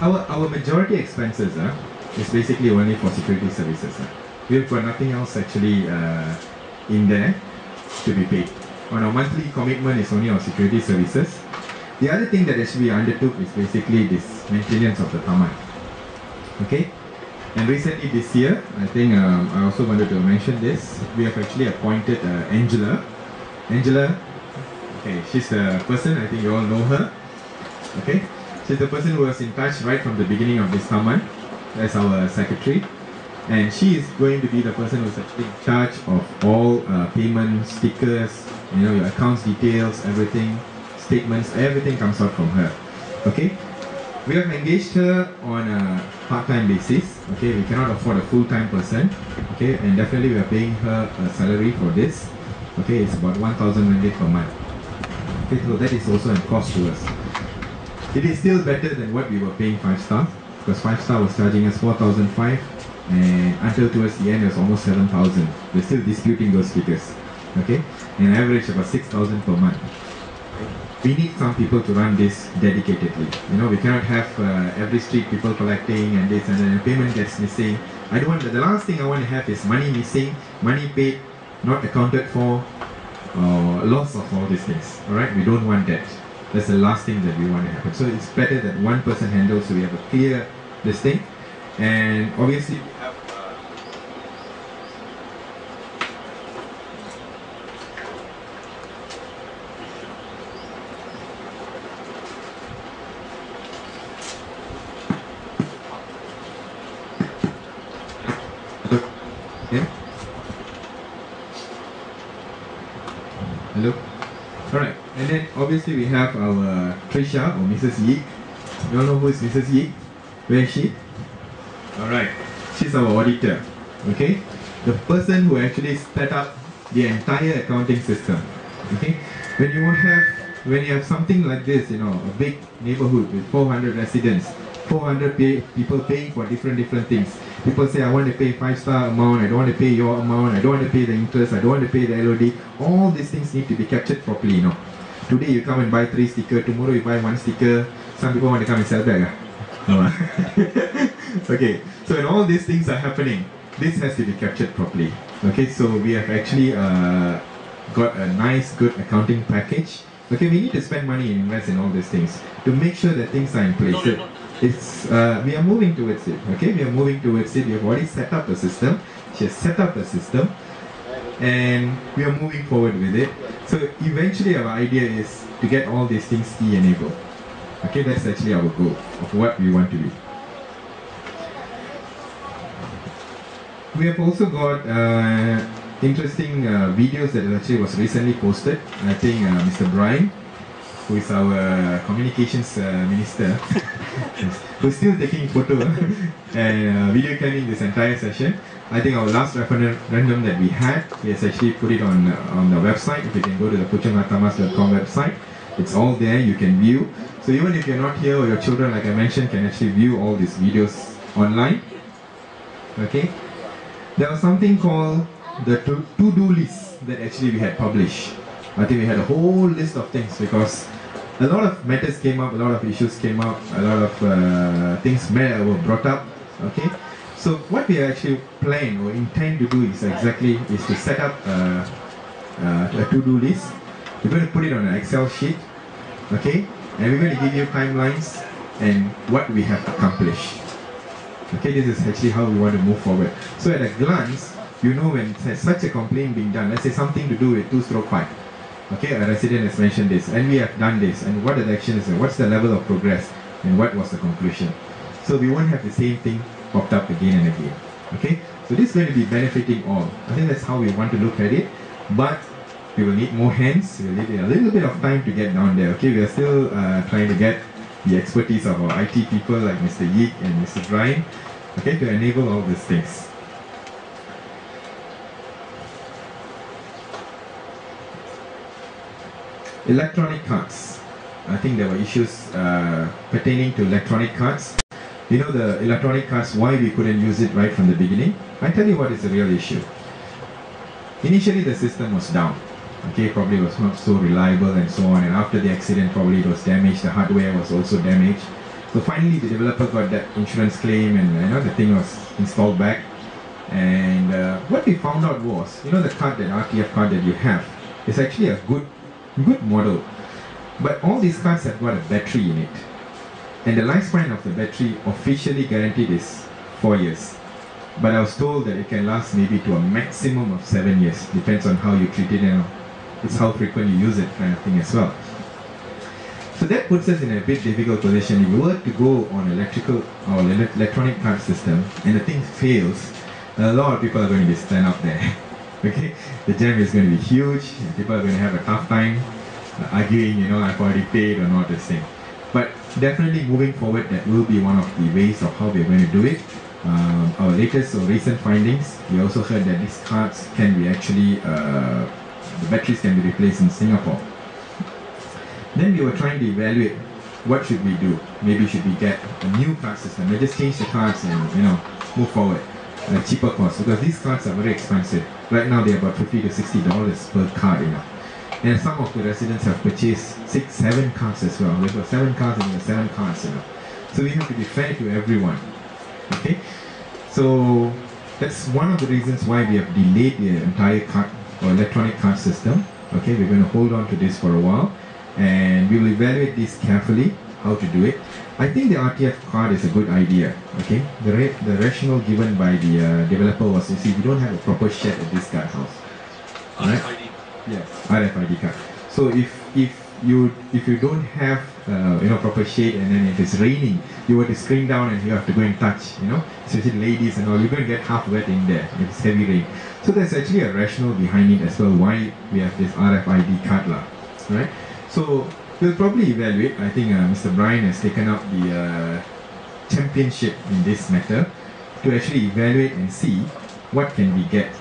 Our majority expenses is basically only for security services. We've got nothing else actually in there to be paid. On our monthly commitment is only our security services. The other thing that actually we undertook is basically this maintenance of the taman. Okay? And recently this year, I think I also wanted to mention this, we have actually appointed Angela. Angela, okay, she's the person, I think you all know her. Okay? She's the person who was in touch right from the beginning of this taman as our secretary. And she is going to be the person who's actually in charge of all payments, stickers, you know, your accounts details, everything, statements, everything comes out from her. Okay? We have engaged her on a part-time basis. Okay, we cannot afford a full-time person. Okay, and definitely we are paying her a salary for this. Okay, it's about 1,000 ringgit per month. Okay, so that is also a cost to us. It is still better than what we were paying 5-star, because 5-star was charging us 4,500, and until towards the end it was almost 7,000. We're still disputing those figures. Okay, an average about 6,000 per month. We need some people to run this dedicatedly. You know, we cannot have every street people collecting and this, and then the payment gets missing. I don't want, the last thing I want to have is money missing, money paid, not accounted for, loss of all these things. Alright, we don't want that. That's the last thing that we want to happen. So it's better that one person handles, so we have a clear this thing. And obviously we have yeah? Hello? Alright, and then obviously we have our Trisha or Mrs. Yee. You all know who is Mrs. Yee? Where is she? Alright, she's our auditor. Okay? The person who actually set up the entire accounting system. Okay? When you have something like this, you know, a big neighborhood with 400 residents, 400 people paying for different things. People say, I want to pay 5-star amount, I don't want to pay your amount, I don't want to pay the interest, I don't want to pay the LOD. All these things need to be captured properly, you know. Today you come and buy 3 stickers, tomorrow you buy 1 sticker. Some people want to come and sell back. No. Okay, so when all these things are happening, this has to be captured properly. Okay, so we have actually got a nice, good accounting package. Okay, we need to spend money and invest in all these things to make sure that things are in place. We are moving towards it. Okay, we are moving towards it. We have already set up a system. She has set up a system, and we are moving forward with it. So eventually, our idea is to get all these things e-enabled. Okay, that's actually our goal of what we want to be. We have also got interesting videos that actually was recently posted. I think Mr. Brian, who is our communications minister, who's still taking photo and video camming this entire session. I think our last referendum that we had, he has actually put it on the website. If you can go to the puchonghartamas.com website, it's all there, you can view. So even if you're not here, or your children, like I mentioned, can actually view all these videos online. Okay. There was something called the to-do list that actually we had published. I think we had a whole list of things because a lot of matters came up, a lot of issues came up, a lot of things were brought up. Okay, so what we actually plan or intend to do is to set up a to-do list. We're going to put it on an Excel sheet. Okay, and we're going to give you timelines and what we have accomplished. Okay, this is actually how we want to move forward. So at a glance, you know when there's such a complaint being done, let's say something to do with 2/5. Okay, a resident has mentioned this, and we have done this, and what are the actions, and what's the level of progress, and what was the conclusion. So we won't have the same thing popped up again and again. Okay, so this is going to be benefiting all. I think that's how we want to look at it, but we will need more hands, we will need a little bit of time to get down there. Okay, we are still trying to get the expertise of our IT people like Mr. Yeek and Mr. Brian, okay, to enable all these things. Electronic cards. I think there were issues pertaining to electronic cards. You know the electronic cards, why we couldn't use it right from the beginning? I tell you what is the real issue. Initially the system was down. Okay, probably was not so reliable and so on, and after the accident probably it was damaged, the hardware was also damaged. So finally the developer got that insurance claim, and the thing was installed back. And what we found out was, the card, that RTF card that you have, is actually a good model. But all these cards have got a battery in it. And the lifespan of the battery officially guaranteed is 4 years. But I was told that it can last maybe to a maximum of 7 years. Depends on how you treat it, and it's how frequent you use it, kind of thing as well. So that puts us in a bit difficult position. If you were to go on electrical or electronic card system and the thing fails, a lot of people are going to be stand up there. Okay, the jam is going to be huge. People are going to have a tough time arguing, I've already paid or not, this thing. But definitely moving forward, that will be one of the ways of how we're going to do it. Our latest or recent findings, we also heard that these cards can be actually, the batteries can be replaced in Singapore. Then we were trying to evaluate what should we do. Maybe should we get a new card system? We just change the cards and move forward at a cheaper cost, because these cards are very expensive. Right now they're about $50 to $60 per card, And some of the residents have purchased 6, 7 cards as well. They've got 7 cards and they've 7 cards, So we have to be fair to everyone. Okay? So that's one of the reasons why we have delayed the entire card or electronic card system. Okay, we're going to hold on to this for a while, and we will evaluate this carefully, how to do it. I think the RTF card is a good idea. Okay, the rationale given by the developer was, you see, we don't have a proper shed at this guardhouse. Right? RFID. Yes, RFID card. So if you don't have proper shade, and then if it's raining, you were to screen down and you have to go and touch, especially ladies and all, you're going to get half wet in there if it's heavy rain. So there's actually a rationale behind it as well, why we have this RFID card lah, right? So we'll probably evaluate. I think Mr. Brian has taken up the championship in this matter to actually evaluate and see what can we get.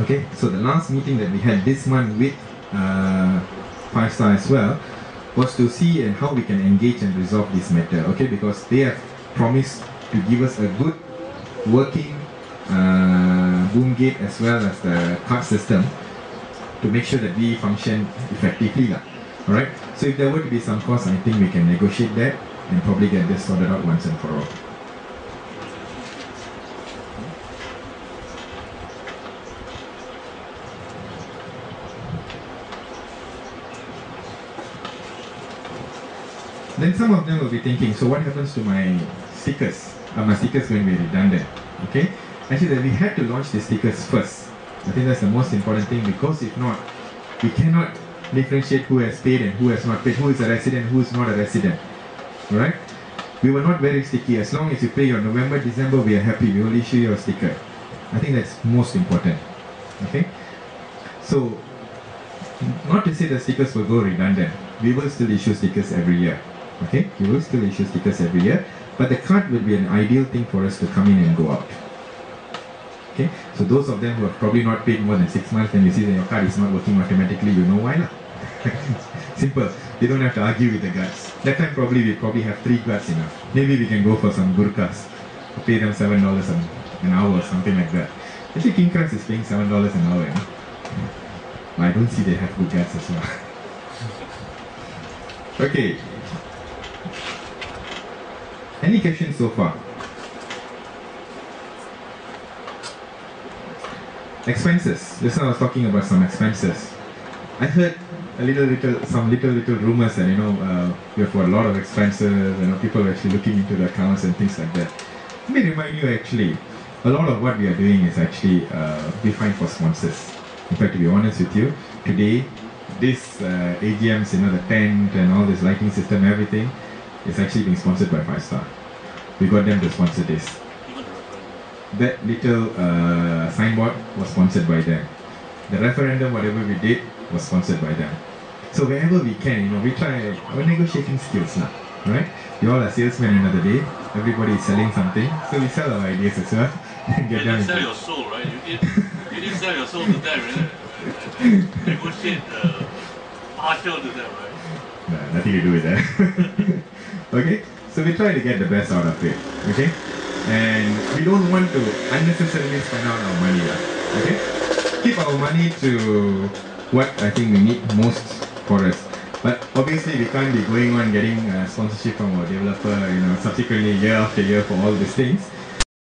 Okay, so the last meeting that we had this month with 5 Star as well was to see and how we can engage and resolve this matter. Okay, because they have promised to give us a good working boom gate as well as the card system to make sure that we function effectively lah. Alright, so if there were to be some cost, I think we can negotiate that and probably get this sorted out once and for all. Then some of them will be thinking, so what happens to my stickers? Are my stickers going to be redundant? Okay, actually we had to launch the stickers first. I think that's the most important thing, because if not, we cannot differentiate who has paid and who has not paid, who is a resident, who is not a resident. Alright? We were not very sticky. As long as you pay your November, December, we are happy. We will issue you a sticker. I think that's most important. Okay? So, not to say the stickers will go redundant. We will still issue stickers every year. Okay? We will still issue stickers every year. But the card will be an ideal thing for us to come in and go out. Okay? So those of them who have probably not paid more than 6 months, and you see that your card is not working automatically, you know why lah. Simple. They don't have to argue with the guards. That time we probably have 3 guards enough. Maybe we can go for some gurkhas. Pay them $7 an hour or something like that. Actually King Crabs is paying $7 an hour, But I don't see they have good guards as well. Okay. Any questions so far? Expenses. Just now I was talking about some expenses. I heard some little rumors that we have got a lot of expenses, people are actually looking into the accounts and things like that. Let me remind you, actually, a lot of what we are doing is actually we find for sponsors. In fact, to be honest with you, today this AGMs, the tent and all this lighting system, everything is actually being sponsored by 5 Star. We got them to sponsor this. That little signboard was sponsored by them. The referendum, whatever we did, was sponsored by them. So wherever we can, we try our negotiating skills now, right? We all are salesmen another day. Everybody is selling something, so we sell our ideas as well. And get them. You sell your soul, right? You didn't sell your soul to them, right? Negotiate partial to them, right? Nah, nothing to do with that. Okay, so we try to get the best out of it. Okay. And we don't want to unnecessarily spend out our money. Okay? Keep our money to what I think we need most for us. But obviously we can't be going on getting sponsorship from our developer, subsequently year after year for all these things.